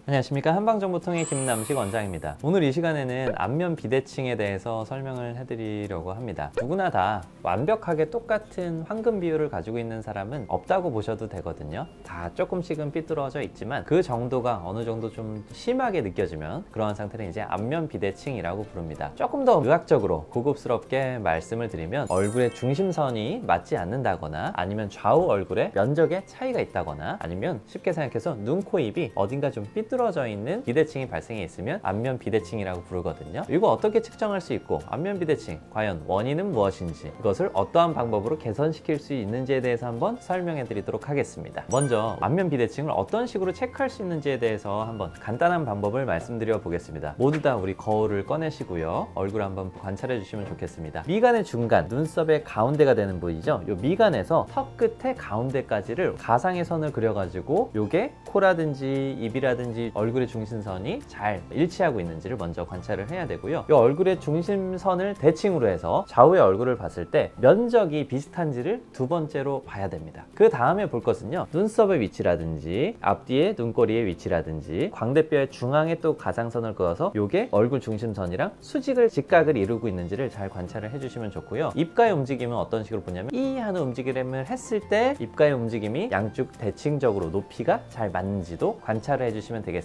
안녕하십니까. 한방정보통의 김남식 원장입니다. 오늘 이 시간에는 안면 비대칭에 대해서 설명을 해드리려고 합니다. 누구나 다 완벽하게 똑같은 황금 비율을 가지고 있는 사람은 없다고 보셔도 되거든요. 다 조금씩은 삐뚤어져 있지만 그 정도가 어느 정도 좀 심하게 느껴지면 그러한 상태는 이제 안면 비대칭이라고 부릅니다. 조금 더 의학적으로 고급스럽게 말씀을 드리면 얼굴의 중심선이 맞지 않는다거나 아니면 좌우 얼굴에 면적에 차이가 있다거나 아니면 쉽게 생각해서 눈, 코, 입이 어딘가 좀 삐뚤어져 있는 비대칭이 발생해 있으면 안면 비대칭이라고 부르거든요. 이거 어떻게 측정할 수 있고 안면 비대칭 과연 원인은 무엇인지 이것을 어떠한 방법으로 개선시킬 수 있는지에 대해서 한번 설명해 드리도록 하겠습니다. 먼저 안면 비대칭을 어떤 식으로 체크할 수 있는지에 대해서 한번 간단한 방법을 말씀드려 보겠습니다. 모두 다 우리 거울을 꺼내시고요. 얼굴 한번 관찰해 주시면 좋겠습니다. 미간의 중간, 눈썹의 가운데가 되는 부위죠. 이 미간에서 턱 끝의 가운데까지를 가상의 선을 그려가지고 요게 코라든지 입이라든지 얼굴의 중심선이 잘 일치하고 있는지를 먼저 관찰을 해야 되고요. 이 얼굴의 중심선을 대칭으로 해서 좌우의 얼굴을 봤을 때 면적이 비슷한지를 두 번째로 봐야 됩니다. 그 다음에 볼 것은요, 눈썹의 위치라든지 앞뒤의 눈꼬리의 위치라든지 광대뼈의 중앙에 또 가상선을 그어서 이게 얼굴 중심선이랑 수직을 직각을 이루고 있는지를 잘 관찰을 해주시면 좋고요. 입가의 움직임은 어떤 식으로 보냐면 이 하는 움직임을 했을 때 입가의 움직임이 양쪽 대칭적으로 높이가 잘 맞는지도 관찰을 해주시면 되겠습니다.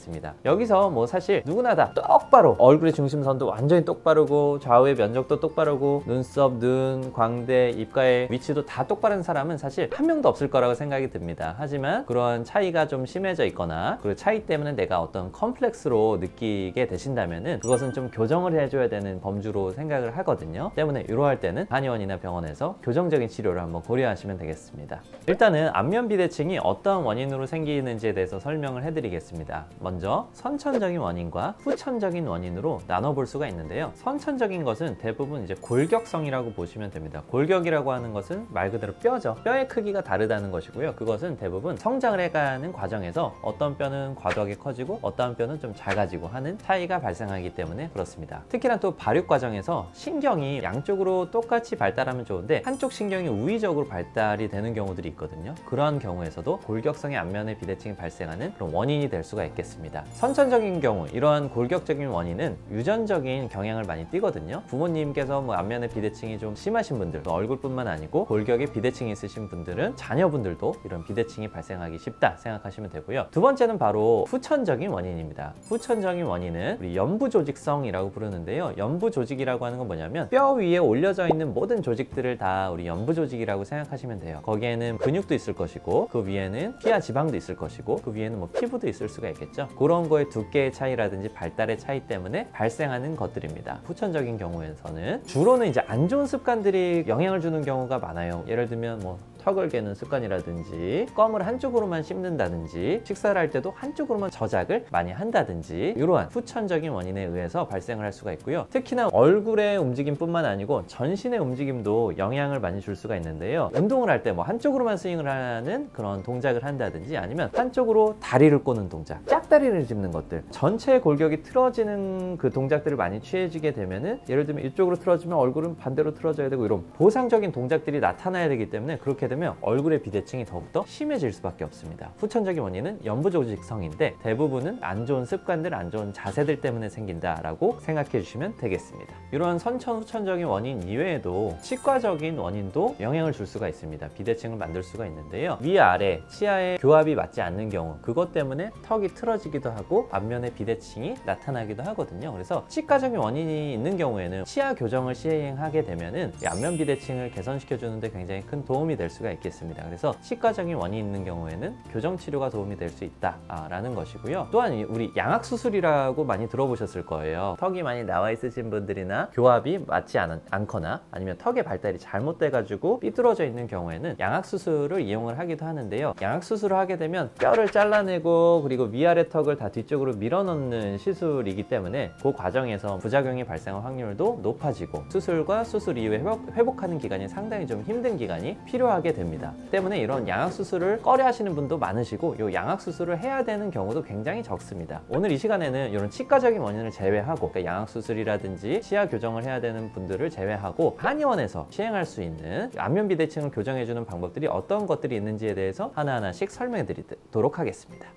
여기서 뭐 사실 누구나 다 똑바로 얼굴의 중심선도 완전히 똑바르고 좌우의 면적도 똑바르고 눈썹, 눈, 광대, 입가의 위치도 다 똑바른 사람은 사실 한 명도 없을 거라고 생각이 듭니다. 하지만 그런 차이가 좀 심해져 있거나 그 차이 때문에 내가 어떤 컴플렉스로 느끼게 되신다면은 그것은 좀 교정을 해줘야 되는 범주로 생각을 하거든요. 때문에 이러할 때는 한의원이나 병원에서 교정적인 치료를 한번 고려하시면 되겠습니다. 일단은 안면 비대칭이 어떤 원인으로 생기는지에 대해서 설명을 해드리겠습니다. 먼저 선천적인 원인과 후천적인 원인으로 나눠볼 수가 있는데요. 선천적인 것은 대부분 이제 골격성이라고 보시면 됩니다. 골격이라고 하는 것은 말 그대로 뼈죠. 뼈의 크기가 다르다는 것이고요. 그것은 대부분 성장을 해가는 과정에서 어떤 뼈는 과도하게 커지고 어떤 뼈는 좀 작아지고 하는 차이가 발생하기 때문에 그렇습니다. 특히나 또 발육 과정에서 신경이 양쪽으로 똑같이 발달하면 좋은데 한쪽 신경이 우위적으로 발달이 되는 경우들이 있거든요. 그러한 경우에서도 골격성의 안면의 비대칭이 발생하는 그런 원인이 될 수가 있겠습니다. 선천적인 경우 이러한 골격적인 원인은 유전적인 경향을 많이 띠거든요. 부모님께서 뭐 안면의 비대칭이 좀 심하신 분들, 얼굴뿐만 아니고 골격에 비대칭이 있으신 분들은 자녀분들도 이런 비대칭이 발생하기 쉽다 생각하시면 되고요. 두 번째는 바로 후천적인 원인입니다. 후천적인 원인은 우리 연부조직성이라고 부르는데요. 연부조직이라고 하는 건 뭐냐면 뼈 위에 올려져 있는 모든 조직들을 다 우리 연부조직이라고 생각하시면 돼요. 거기에는 근육도 있을 것이고 그 위에는 피와 지방도 있을 것이고 그 위에는 뭐 피부도 있을 수가 있겠죠. 그런 거의 두께의 차이라든지 발달의 차이 때문에 발생하는 것들입니다. 후천적인 경우에서는 주로는 이제 안 좋은 습관들이 영향을 주는 경우가 많아요. 예를 들면 뭐 턱을 개는 습관이라든지 껌을 한쪽으로만 씹는다든지 식사를 할 때도 한쪽으로만 저작을 많이 한다든지 이러한 후천적인 원인에 의해서 발생을 할 수가 있고요. 특히나 얼굴의 움직임뿐만 아니고 전신의 움직임도 영향을 많이 줄 수가 있는데요. 운동을 할 때 뭐 한쪽으로만 스윙을 하는 그런 동작을 한다든지 아니면 한쪽으로 다리를 꼬는 동작, 짝다리를 짚는 것들, 전체 골격이 틀어지는 그 동작들을 많이 취해지게 되면은 예를 들면 이쪽으로 틀어지면 얼굴은 반대로 틀어져야 되고 이런 보상적인 동작들이 나타나야 되기 때문에 그렇게 되면 얼굴의 비대칭이 더욱더 심해질 수밖에 없습니다. 후천적인 원인은 연부조직성인데 대부분은 안 좋은 습관들, 안 좋은 자세들 때문에 생긴다라고 생각해 주시면 되겠습니다. 이런 선천, 후천적인 원인 이외에도 치과적인 원인도 영향을 줄 수가 있습니다. 비대칭을 만들 수가 있는데요. 위아래, 치아의 교합이 맞지 않는 경우 그것 때문에 턱이 틀어지기도 하고 안면의 비대칭이 나타나기도 하거든요. 그래서 치과적인 원인이 있는 경우에는 치아 교정을 시행하게 되면은 이 안면 비대칭을 개선시켜 주는데 굉장히 큰 도움이 될 수가 있겠습니다. 그래서 치과적인 원인이 있는 경우에는 교정 치료가 도움이 될 수 있다라는 것이고요. 또한 우리 양악 수술이라고 많이 들어보셨을 거예요. 턱이 많이 나와 있으신 분들이나 교합이 맞지 않거나 아니면 턱의 발달이 잘못돼 가지고 삐뚤어져 있는 경우에는 양악 수술을 이용을 하기도 하는데요. 양악 수술을 하게 되면 뼈를 잘라내고 그리고 위아래 턱을 다 뒤쪽으로 밀어넣는 시술이기 때문에 그 과정에서 부작용이 발생할 확률도 높아지고 수술과 수술 이후에 회복하는 기간이 상당히 좀 힘든 기간이 필요하게 하게 됩니다. 때문에 이런 양악수술을 꺼려 하시는 분도 많으시고 이 양악수술을 해야 되는 경우도 굉장히 적습니다. 오늘 이 시간에는 이런 치과적인 원인을 제외하고, 그러니까 양악수술이라든지 치아 교정을 해야 되는 분들을 제외하고 한의원에서 시행할 수 있는 안면 비대칭을 교정해주는 방법들이 어떤 것들이 있는지에 대해서 하나하나씩 설명해 드리도록 하겠습니다.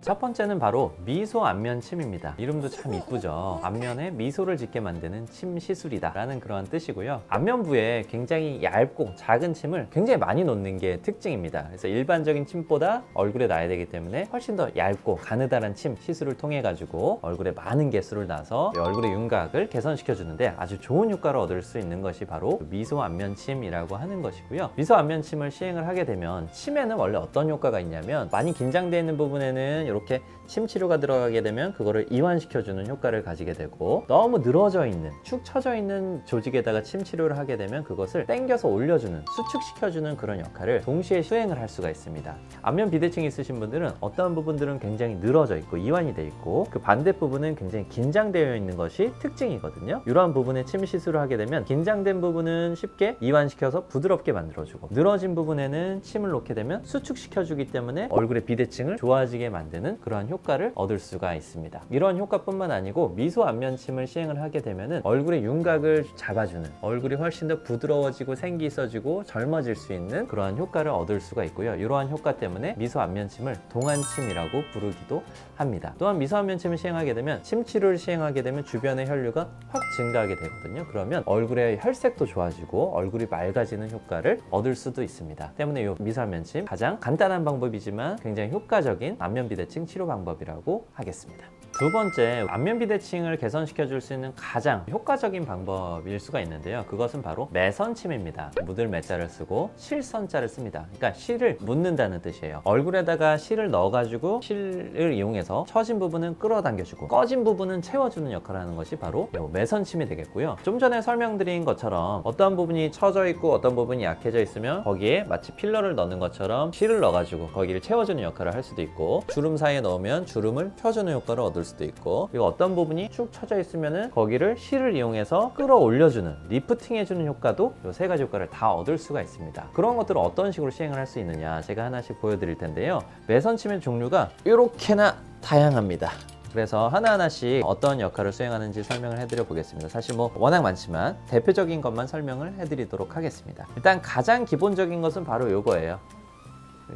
첫 번째는 바로 미소 안면 침입니다. 이름도 참 이쁘죠. 안면에 미소를 짓게 만드는 침 시술이다 라는 그런 뜻이고요. 안면부에 굉장히 얇고 작은 침을 굉장히 많이 놓는 게 특징입니다. 그래서 일반적인 침보다 얼굴에 놔야 되기 때문에 훨씬 더 얇고 가느다란 침 시술을 통해 가지고 얼굴에 많은 개수를 놔서 얼굴의 윤곽을 개선시켜 주는데 아주 좋은 효과를 얻을 수 있는 것이 바로 미소 안면 침이라고 하는 것이고요. 미소 안면 침을 시행을 하게 되면 침에는 원래 어떤 효과가 있냐면, 많이 긴장되어 있는 부분에는 이렇게 침 치료가 들어가게 되면 그거를 이완시켜주는 효과를 가지게 되고, 너무 늘어져 있는, 축 처져 있는 조직에다가 침 치료를 하게 되면 그것을 당겨서 올려주는, 수축시켜주는 그런 역할을 동시에 수행을 할 수가 있습니다. 안면 비대칭이 있으신 분들은 어떤 부분들은 굉장히 늘어져 있고 이완이 돼 있고, 그 반대 부분은 굉장히 긴장되어 있는 것이 특징이거든요. 이러한 부분에 침 시술을 하게 되면 긴장된 부분은 쉽게 이완시켜서 부드럽게 만들어주고, 늘어진 부분에는 침을 놓게 되면 수축시켜주기 때문에 얼굴의 비대칭을 좋아지게 만드는 그러한 효과를 얻을 수가 있습니다. 이런 효과뿐만 아니고 미소 안면침을 시행을 하게 되면 얼굴의 윤곽을 잡아주는, 얼굴이 훨씬 더 부드러워지고 생기 있어지고 젊어질 수 있는 그러한 효과를 얻을 수가 있고요. 이러한 효과 때문에 미소 안면침을 동안침이라고 부르기도 합니다. 또한 미소 안면침을 시행하게 되면, 침 치료를 시행하게 되면 주변의 혈류가 확 증가하게 되거든요. 그러면 얼굴의 혈색도 좋아지고 얼굴이 맑아지는 효과를 얻을 수도 있습니다. 때문에 이 미소 안면침 가장 간단한 방법이지만 굉장히 효과적인 안면 비대칭 치료 방법이라고 하겠습니다. 두 번째, 안면 비대칭을 개선시켜 줄 수 있는 가장 효과적인 방법일 수가 있는데요. 그것은 바로 매선침입니다. 묻을 매자를 쓰고 실선자를 씁니다. 그러니까 실을 묻는다는 뜻이에요. 얼굴에다가 실을 넣어가지고 실을 이용해서 처진 부분은 끌어당겨주고 꺼진 부분은 채워주는 역할을 하는 것이 바로 매선침이 되겠고요. 좀 전에 설명드린 것처럼 어떤 부분이 처져 있고 어떤 부분이 약해져 있으면 거기에 마치 필러를 넣는 것처럼 실을 넣어가지고 거기를 채워주는 역할을 할 수도 있고, 주름 사이에 넣으면 주름을 펴주는 효과를 얻을 수도 있고, 그리고 어떤 부분이 축 처져 있으면은 거기를 실을 이용해서 끌어올려주는, 리프팅 해주는 효과도 이 세 가지 효과를 다 얻을 수가 있습니다. 그런 것들을 어떤 식으로 시행을 할 수 있느냐 제가 하나씩 보여드릴 텐데요. 매선침의 종류가 이렇게나 다양합니다. 그래서 하나하나씩 어떤 역할을 수행하는지 설명을 해드려 보겠습니다. 사실 뭐 워낙 많지만 대표적인 것만 설명을 해드리도록 하겠습니다. 일단 가장 기본적인 것은 바로 이거예요.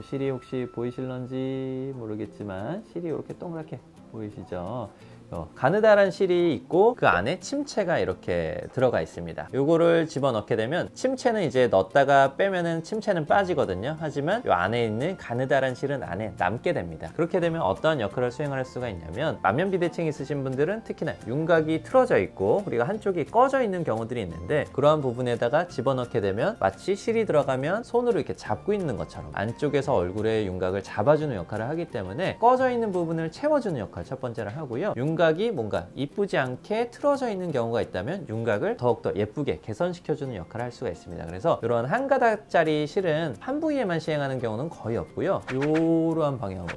실이 혹시 보이실런지 모르겠지만 실이 이렇게 동그랗게 보이시죠? 가느다란 실이 있고 그 안에 침체가 이렇게 들어가 있습니다. 요거를 집어넣게 되면 침체는 이제 넣었다가 빼면은 침체는 빠지거든요. 하지만 요 안에 있는 가느다란 실은 안에 남게 됩니다. 그렇게 되면 어떤 역할을 수행할 수가 있냐면, 안면 비대칭 있으신 분들은 특히나 윤곽이 틀어져 있고 그리고 한쪽이 꺼져 있는 경우들이 있는데, 그러한 부분에다가 집어넣게 되면 마치 실이 들어가면 손으로 이렇게 잡고 있는 것처럼 안쪽에서 얼굴의 윤곽을 잡아주는 역할을 하기 때문에 꺼져 있는 부분을 채워주는 역할 첫 번째를 하고요. 윤곽이 뭔가 이쁘지 않게 틀어져 있는 경우가 있다면 윤곽을 더욱더 예쁘게 개선시켜주는 역할을 할 수가 있습니다. 그래서 이런 한 가닥짜리 실은 한 부위에만 시행하는 경우는 거의 없고요. 이러한 방향으로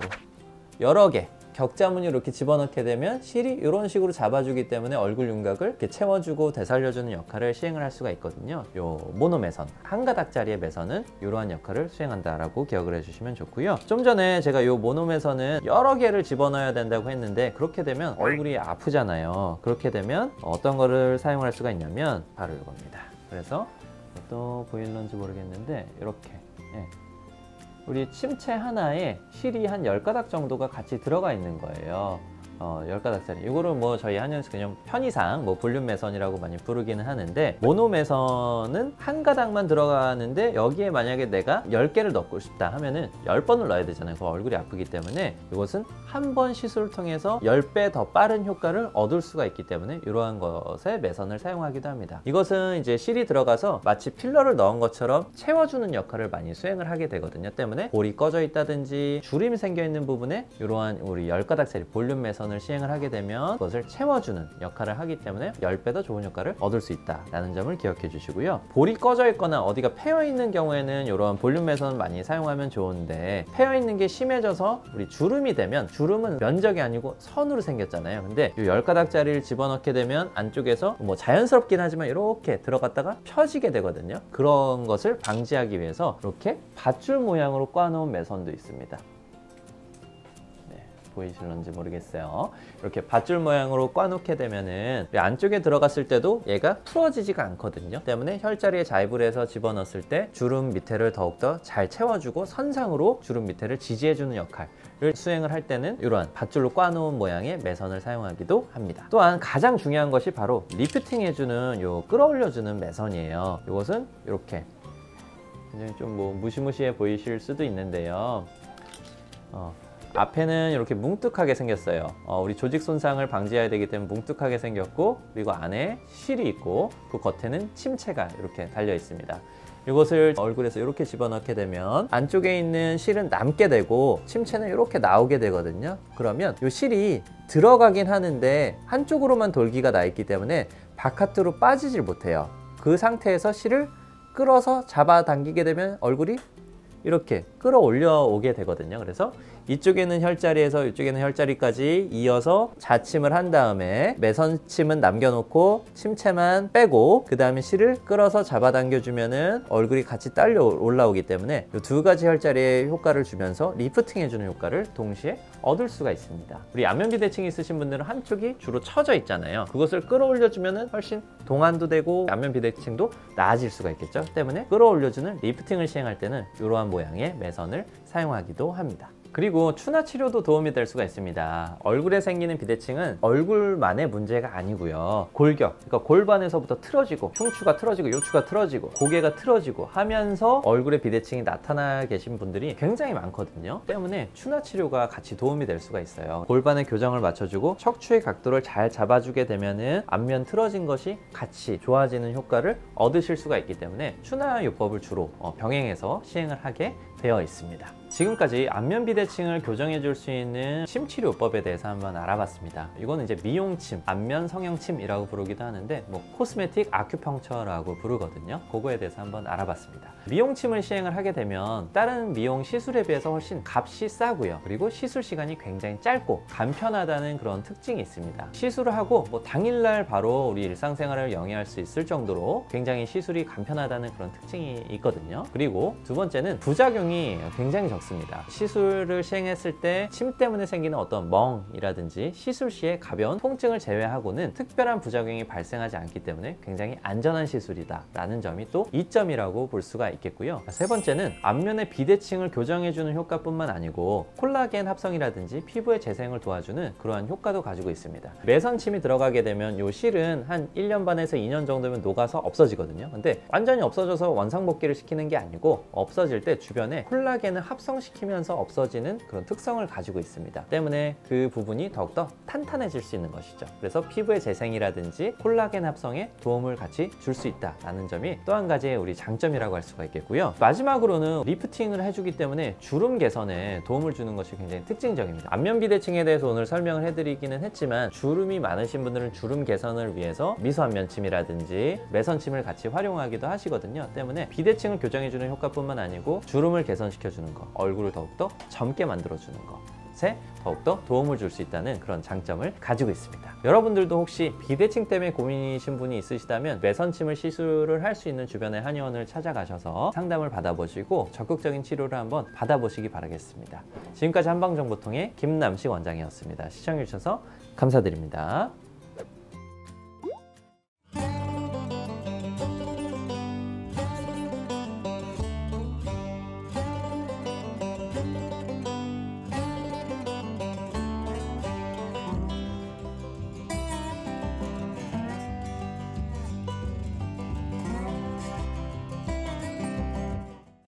여러 개 격자무늬로 이렇게 집어넣게 되면 실이 이런 식으로 잡아주기 때문에 얼굴 윤곽을 이렇게 채워주고 되살려주는 역할을 시행을 할 수가 있거든요. 요 모노매선, 한 가닥짜리의 매선은 이러한 역할을 수행한다라고 기억을 해주시면 좋고요. 좀 전에 제가 요 모노매선은 여러 개를 집어넣어야 된다고 했는데, 그렇게 되면 얼굴이 아프잖아요. 그렇게 되면 어떤 거를 사용할 수가 있냐면 바로 이겁니다. 그래서 또 보일런지 모르겠는데 이렇게 우리 침체 하나에 실이 한 10가닥 정도가 같이 들어가 있는 거예요. 10가닥짜리. 이거를 뭐 저희 한의원에서 그냥 편의상 뭐 볼륨 매선이라고 많이 부르기는 하는데, 모노 매선은 한 가닥만 들어가는데 여기에 만약에 내가 10개를 넣고 싶다 하면은 10번을 넣어야 되잖아요. 그 얼굴이 아프기 때문에 이것은 한 번 시술을 통해서 10배 더 빠른 효과를 얻을 수가 있기 때문에 이러한 것에 매선을 사용하기도 합니다. 이것은 이제 실이 들어가서 마치 필러를 넣은 것처럼 채워주는 역할을 많이 수행을 하게 되거든요. 때문에 볼이 꺼져 있다든지 주름이 생겨 있는 부분에 이러한 우리 10가닥짜리 볼륨 매선 매선을 시행을 하게 되면 그것을 채워주는 역할을 하기 때문에 10배 더 좋은 효과를 얻을 수 있다라는 점을 기억해 주시고요. 볼이 꺼져 있거나 어디가 패여 있는 경우에는 이런 볼륨 매선 많이 사용하면 좋은데, 패여 있는 게 심해져서 우리 주름이 되면, 주름은 면적이 아니고 선으로 생겼잖아요. 근데 이 10가닥짜리를 집어넣게 되면 안쪽에서 뭐 자연스럽긴 하지만 이렇게 들어갔다가 펴지게 되거든요. 그런 것을 방지하기 위해서 이렇게 밧줄 모양으로 꽈놓은 매선도 있습니다. 보이실런지 모르겠어요. 이렇게 밧줄 모양으로 꽈놓게 되면은 안쪽에 들어갔을 때도 얘가 풀어지지가 않거든요. 때문에 혈자리에 자입을 해서 집어넣었을 때 주름 밑에를 더욱더 잘 채워주고 선상으로 주름 밑에를 지지해주는 역할을 수행을 할 때는 이러한 밧줄로 꽈놓은 모양의 매선을 사용하기도 합니다. 또한 가장 중요한 것이 바로 리프팅 해주는 요 끌어올려주는 매선이에요. 이것은 이렇게 굉장히 좀 뭐 무시무시해 보이실 수도 있는데요. 앞에는 이렇게 뭉툭하게 생겼어요. 우리 조직 손상을 방지해야 되기 때문에 뭉툭하게 생겼고, 그리고 안에 실이 있고 그 겉에는 침체가 이렇게 달려 있습니다. 이것을 얼굴에서 이렇게 집어넣게 되면 안쪽에 있는 실은 남게 되고 침체는 이렇게 나오게 되거든요. 그러면 이 실이 들어가긴 하는데 한쪽으로만 돌기가 나 있기 때문에 바깥으로 빠지질 못해요. 그 상태에서 실을 끌어서 잡아당기게 되면 얼굴이 이렇게 끌어올려 오게 되거든요. 그래서 이쪽에는 혈자리에서 이쪽에는 혈자리까지 이어서 자침을 한 다음에 매선침은 남겨놓고 침체만 빼고 그 다음에 실을 끌어서 잡아당겨 주면은 얼굴이 같이 딸려 올라오기 때문에 이 두 가지 혈자리에 효과를 주면서 리프팅 해주는 효과를 동시에 얻을 수가 있습니다. 우리 안면 비대칭이 있으신 분들은 한쪽이 주로 처져 있잖아요. 그것을 끌어올려 주면은 훨씬 동안도 되고 안면 비대칭도 나아질 수가 있겠죠. 때문에 끌어올려주는 리프팅을 시행할 때는 이러한 모양의 매선을 사용하기도 합니다. 그리고 추나 치료도 도움이 될 수가 있습니다. 얼굴에 생기는 비대칭은 얼굴만의 문제가 아니고요. 골격, 그러니까 골반에서부터 틀어지고 흉추가 틀어지고 요추가 틀어지고 고개가 틀어지고 하면서 얼굴에 비대칭이 나타나 계신 분들이 굉장히 많거든요. 때문에 추나 치료가 같이 도움이 될 수가 있어요. 골반의 교정을 맞춰주고 척추의 각도를 잘 잡아주게 되면은 앞면 틀어진 것이 같이 좋아지는 효과를 얻으실 수가 있기 때문에 추나 요법을 주로 병행해서 시행을 하게 되어 있습니다. 지금까지 안면 비대칭을 교정해 줄 수 있는 침 치료법에 대해서 한번 알아봤습니다. 이거는 이제 미용침, 안면 성형침이라고 부르기도 하는데 뭐 코스메틱 아큐펑처라고 부르거든요. 그거에 대해서 한번 알아봤습니다. 미용침을 시행을 하게 되면 다른 미용 시술에 비해서 훨씬 값이 싸고요. 그리고 시술 시간이 굉장히 짧고 간편하다는 그런 특징이 있습니다. 시술을 하고 뭐 당일날 바로 우리 일상생활을 영위할 수 있을 정도로 굉장히 시술이 간편하다는 그런 특징이 있거든요. 그리고 두 번째는 부작용이 굉장히 적습니다. 시술을 시행했을 때 침 때문에 생기는 어떤 멍이라든지 시술 시에 가벼운 통증을 제외하고는 특별한 부작용이 발생하지 않기 때문에 굉장히 안전한 시술이다 라는 점이 또 이점이라고 볼 수가 있겠고요. 세 번째는 앞면의 비대칭을 교정해주는 효과뿐만 아니고 콜라겐 합성이라든지 피부의 재생을 도와주는 그러한 효과도 가지고 있습니다. 매선침이 들어가게 되면 이 실은 한 1년 반에서 2년 정도면 녹아서 없어지거든요. 근데 완전히 없어져서 원상복귀를 시키는 게 아니고 없어질 때 주변에 콜라겐을 합성시키면서 없어지는 그런 특성을 가지고 있습니다. 때문에 그 부분이 더욱더 탄탄해질 수 있는 것이죠. 그래서 피부의 재생이라든지 콜라겐 합성에 도움을 같이 줄 수 있다는 점이 또 한 가지의 우리 장점이라고 할 수가 있겠고요. 마지막으로는 리프팅을 해주기 때문에 주름 개선에 도움을 주는 것이 굉장히 특징적입니다. 안면 비대칭에 대해서 오늘 설명을 해드리기는 했지만 주름이 많으신 분들은 주름 개선을 위해서 미소 안면침이라든지 매선침을 같이 활용하기도 하시거든요. 때문에 비대칭을 교정해주는 효과뿐만 아니고 주름을 개선시켜주는 거, 얼굴을 더욱더 젊게 만들어주는 것에 더욱더 도움을 줄 수 있다는 그런 장점을 가지고 있습니다. 여러분들도 혹시 비대칭 때문에 고민이신 분이 있으시다면 매선침을 시술을 할 수 있는 주변의 한의원을 찾아가셔서 상담을 받아보시고 적극적인 치료를 한번 받아보시기 바라겠습니다. 지금까지 한방정보통의 김남식 원장이었습니다. 시청해주셔서 감사드립니다.